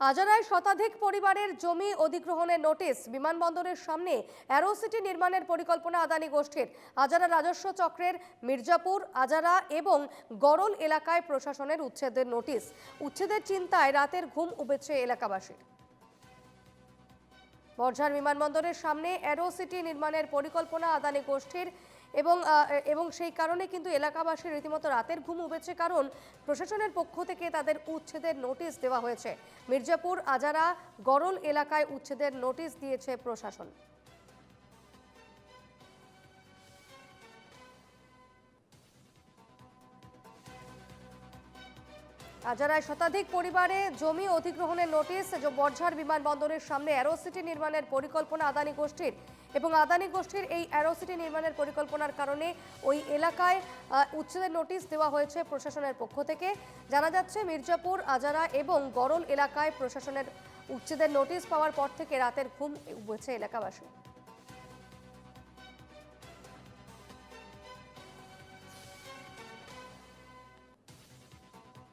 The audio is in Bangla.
আজারায় শতাধিক পরিবারের জমি অধিগ্রহণের নোটিশ। বিমানবন্দরের সামনে অ্যারো সিটি নির্মাণের পরিকল্পনা আদানি গোষ্ঠীর। আজারা রাজস্ব চক্রের মির্জাপুর, আজারা এবং গরল এলাকায় প্রশাসনের উচ্ছেদের নোটিশ। উচ্ছেদের চিন্তায় রাতের ঘুম উবেছে এলাকাবাসীর। বর্ঝার বিমানবন্দরের সামনে অ্যারো সিটি নির্মাণের পরিকল্পনা আদানি গোষ্ঠীর এবং সেই কারণে কিন্তু এলাকাবাসীর রীতিমতো রাতের ঘুম উবেছে, কারণ প্রশাসনের পক্ষ থেকে তাদের উচ্ছেদের নোটিশ দেওয়া হয়েছে। মির্জাপুর, আজারা, গরল এলাকায় উচ্ছেদের নোটিশ দিয়েছে প্রশাসন। আজারায় শতাধিক পরিবারে জমি অধিগ্রহণের নোটিশ। বর্ঝার বিমানবন্দরের সামনে অ্যারো সিটি নির্মাণের পরিকল্পনা আদানি গোষ্ঠীর এবং আদানি গোষ্ঠীর এই অ্যারো সিটি নির্মাণের পরিকল্পনার কারণে ওই এলাকায় উচ্ছেদের নোটিশ দেওয়া হয়েছে প্রশাসনের পক্ষ থেকে। জানা যাচ্ছে মির্জাপুর, আজারা এবং গরল এলাকায় প্রশাসনের উচ্ছেদের নোটিশ পাওয়ার পর থেকে রাতের ঘুম উড়েছে এলাকাবাসী।